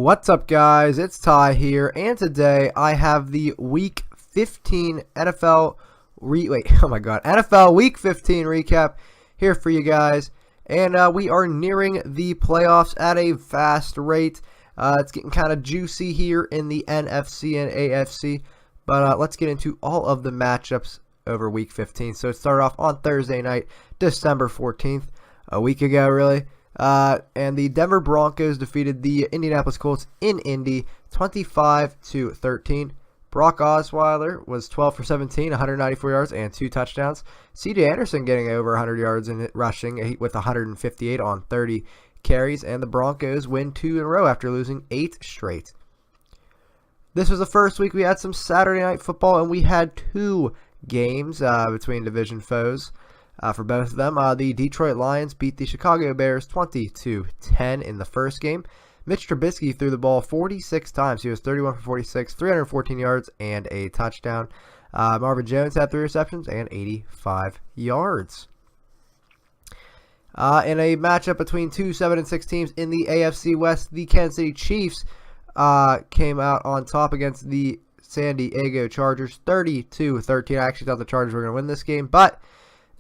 What's up, guys? It's Ty here, and today I have the Week 15 NFL NFL Week 15 recap here for you guys. And we are nearing the playoffs at a fast rate. It's getting kind of juicy here in the NFC and AFC, but let's get into all of the matchups over Week 15. So it started off on Thursday night, December 14th, a week ago, really. And the Denver Broncos defeated the Indianapolis Colts in Indy 25-13. Brock Osweiler was 12 for 17, 194 yards and 2 touchdowns. C.J. Anderson getting over 100 yards in rushing with 158 on 30 carries. And the Broncos win 2 in a row after losing 8 straight. This was the first week we had some Saturday night football, and we had 2 games between division foes. For both of them, the Detroit Lions beat the Chicago Bears 20-10 in the first game. Mitch Trubisky threw the ball 46 times. He was 31 for 46, 314 yards, and a touchdown. Marvin Jones had 3 receptions and 85 yards. In a matchup between 2 7-6 teams in the AFC West, the Kansas City Chiefs came out on top against the San Diego Chargers 30-13. I actually thought the Chargers were going to win this game, but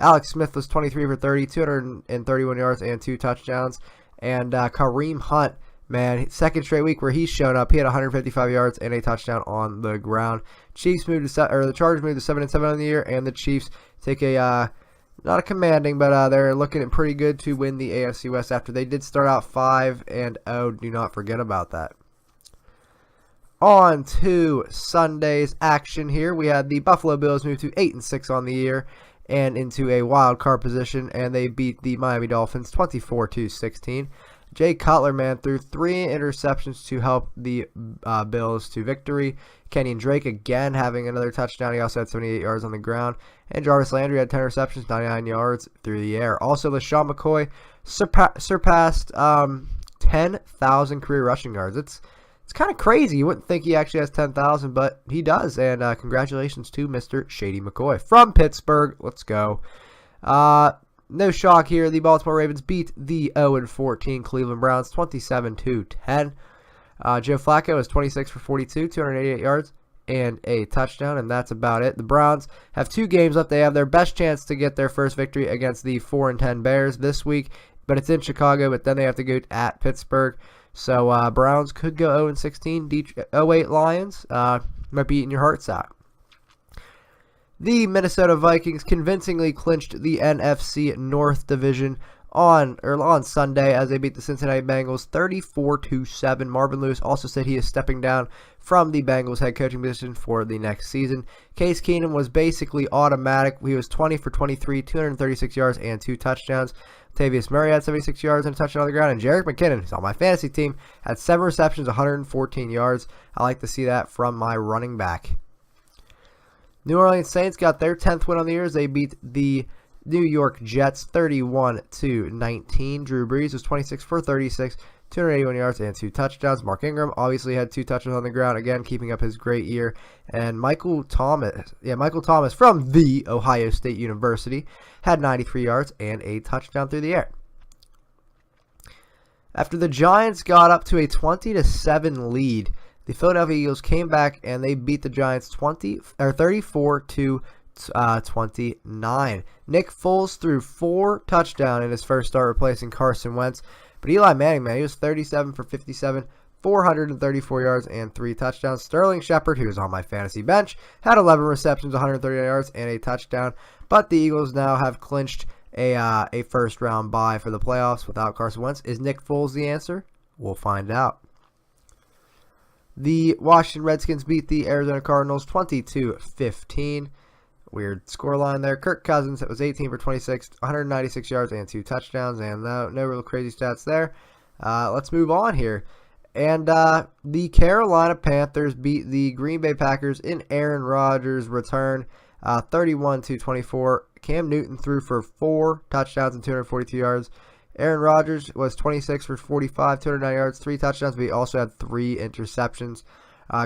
Alex Smith was 23 for 30, 231 yards and 2 touchdowns. And Kareem Hunt, man, second straight week where he's shown up. He had 155 yards and a touchdown on the ground. The Chargers moved to 7-7 on the year, and the Chiefs take a not a commanding, but they're looking at pretty good to win the AFC West after they did start out 5-0. Do not forget about that. On to Sunday's action here. We had the Buffalo Bills move to 8-6 on the year and into a wild card position, and they beat the Miami Dolphins 24-16. Jay Cutler, man, threw 3 interceptions to help the Bills to victory. Kenyon Drake again having another touchdown. He also had 78 yards on the ground. And Jarvis Landry had 10 receptions, 99 yards through the air. Also, LaShawn McCoy surpassed 10,000 career rushing yards. It's kind of crazy. You wouldn't think he actually has 10,000, but he does. And congratulations to Mr. Shady McCoy from Pittsburgh. Let's go. No shock here. The Baltimore Ravens beat the 0-14 Cleveland Browns 27-10. Joe Flacco was 26 for 42, 288 yards, and a touchdown, and that's about it. The Browns have 2 games left. They have their best chance to get their first victory against the 4-10 Bears this week, but it's in Chicago, but then they have to go at Pittsburgh. So Browns could go 0-16. 08 Lions might be eating your hearts out. The Minnesota Vikings convincingly clinched the NFC North Division on Sunday as they beat the Cincinnati Bengals 34-7. Marvin Lewis also said he is stepping down from the Bengals head coaching position for the next season. Case Keenum was basically automatic. He was 20 for 23, 236 yards and 2 touchdowns. Latavius Murray had 76 yards and a touchdown on the ground. And Jerick McKinnon, who's on my fantasy team, had 7 receptions, 114 yards. I like to see that from my running back. New Orleans Saints got their 10th win on the year as they beat the New York Jets 31-19. Drew Brees was 26 for 36, 281 yards and 2 touchdowns. Mark Ingram obviously had 2 touchdowns on the ground, again keeping up his great year. And Michael Thomas from the Ohio State University had 93 yards and a touchdown through the air. After the Giants got up to a 20-7 lead, the Philadelphia Eagles came back and they beat the Giants 34-29. Nick Foles threw 4 touchdowns in his first start, replacing Carson Wentz. But Eli Manning, man, he was 37 for 57, 434 yards and 3 touchdowns. Sterling Shepard, who is on my fantasy bench, had 11 receptions, 139 yards and a touchdown. But the Eagles now have clinched a first-round bye for the playoffs without Carson Wentz. Is Nick Foles the answer? We'll find out. The Washington Redskins beat the Arizona Cardinals 22-15. Weird scoreline there. Kirk Cousins, it was 18 for 26, 196 yards and 2 touchdowns, and no real crazy stats there. Let's move on here. And the Carolina Panthers beat the Green Bay Packers in Aaron Rodgers' return 31-24. Cam Newton threw for 4 touchdowns and 242 yards. Aaron Rodgers was 26 for 45, 209 yards, 3 touchdowns, but he also had 3 interceptions.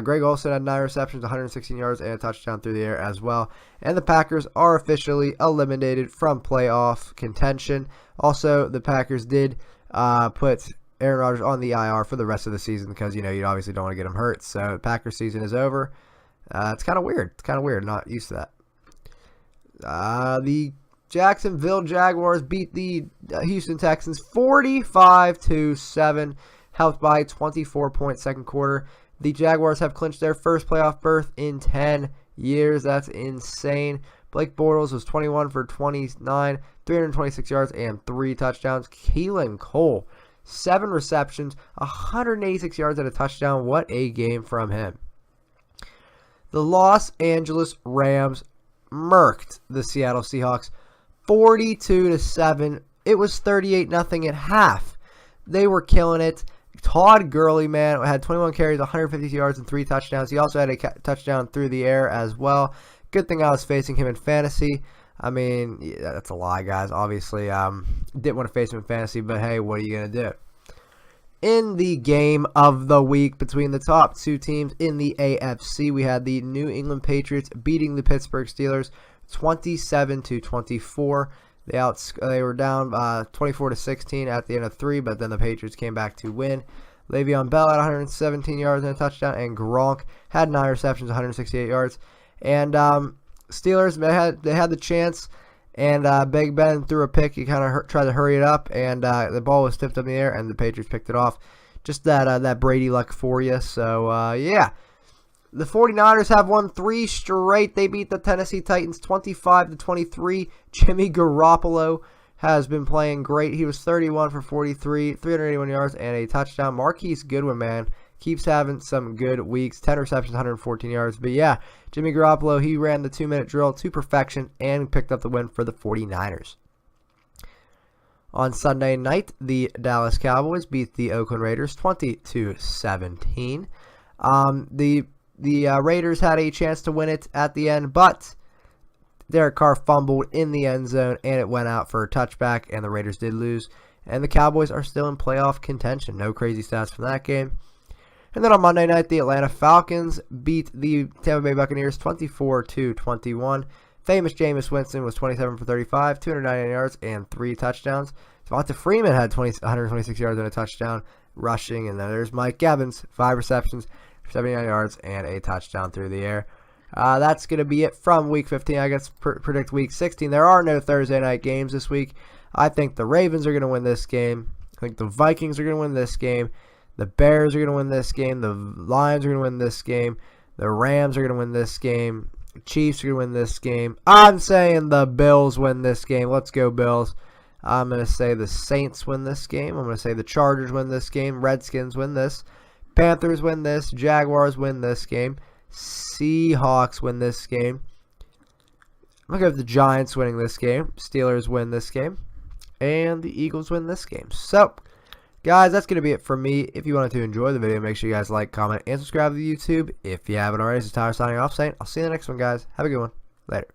Greg Olsen had 9 receptions, 116 yards, and a touchdown through the air as well. And the Packers are officially eliminated from playoff contention. Also, the Packers did put Aaron Rodgers on the IR for the rest of the season because, you obviously don't want to get him hurt. So Packers season is over. It's kind of weird. It's kind of weird. Not used to that. The Jacksonville Jaguars beat the Houston Texans 45-7, helped by 24-point second quarter. The Jaguars have clinched their first playoff berth in 10 years. That's insane. Blake Bortles was 21 for 29, 326 yards, and 3 touchdowns. Keelan Cole, 7 receptions, 186 yards and a touchdown. What a game from him. The Los Angeles Rams murked the Seattle Seahawks 42-7. It was 38-0 at half. They were killing it. Todd Gurley, man, had 21 carries, 150 yards, and 3 touchdowns. He also had a touchdown through the air as well. Good thing I was facing him in fantasy. I mean, yeah, that's a lie, guys. Obviously, didn't want to face him in fantasy, but hey, what are you going to do? In the game of the week between the top 2 teams in the AFC, we had the New England Patriots beating the Pittsburgh Steelers 27-24. They were down 24-16 at the end of 3, but then the Patriots came back to win. Le'Veon Bell had 117 yards and a touchdown, and Gronk had 9 receptions, 168 yards. And Steelers, they had the chance, and Big Ben threw a pick. He kind of tried to hurry it up, and the ball was tipped up in the air, and the Patriots picked it off. Just that Brady luck for you. So, yeah. The 49ers have won 3 straight. They beat the Tennessee Titans 25-23. Jimmy Garoppolo has been playing great. He was 31 for 43, 381 yards, and a touchdown. Marquise Goodwin, man, keeps having some good weeks. 10 receptions, 114 yards. But yeah, Jimmy Garoppolo, he ran the 2-minute drill to perfection and picked up the win for the 49ers. On Sunday night, the Dallas Cowboys beat the Oakland Raiders 20-17. The Raiders had a chance to win it at the end, but Derek Carr fumbled in the end zone, and it went out for a touchback, and the Raiders did lose. And the Cowboys are still in playoff contention. No crazy stats from that game. And then on Monday night, the Atlanta Falcons beat the Tampa Bay Buccaneers 24-21. Famous Jameis Winston was 27 for 35, 299 yards, and 3 touchdowns. Devonta Freeman had 126 yards and a touchdown rushing. And then there's Mike Evans, 5 receptions, 79 yards, and a touchdown through the air. That's going to be it from Week 15. I guess predict Week 16. There are no Thursday night games this week. I think the Ravens are going to win this game. I think the Vikings are going to win this game. The Bears are going to win this game. The Lions are going to win this game. The Rams are going to win this game. The Chiefs are going to win this game. I'm saying the Bills win this game. Let's go, Bills. I'm going to say the Saints win this game. I'm going to say the Chargers win this game. Redskins win this. Panthers win this. Jaguars win this game. Seahawks win this game. I'm going to go with the Giants winning this game. Steelers win this game. And the Eagles win this game. So, guys, that's going to be it from me. If you wanted to enjoy the video, make sure you guys like, comment, and subscribe to YouTube. If you haven't already, this is Tyler signing off saying, I'll see you in the next one, guys. Have a good one. Later.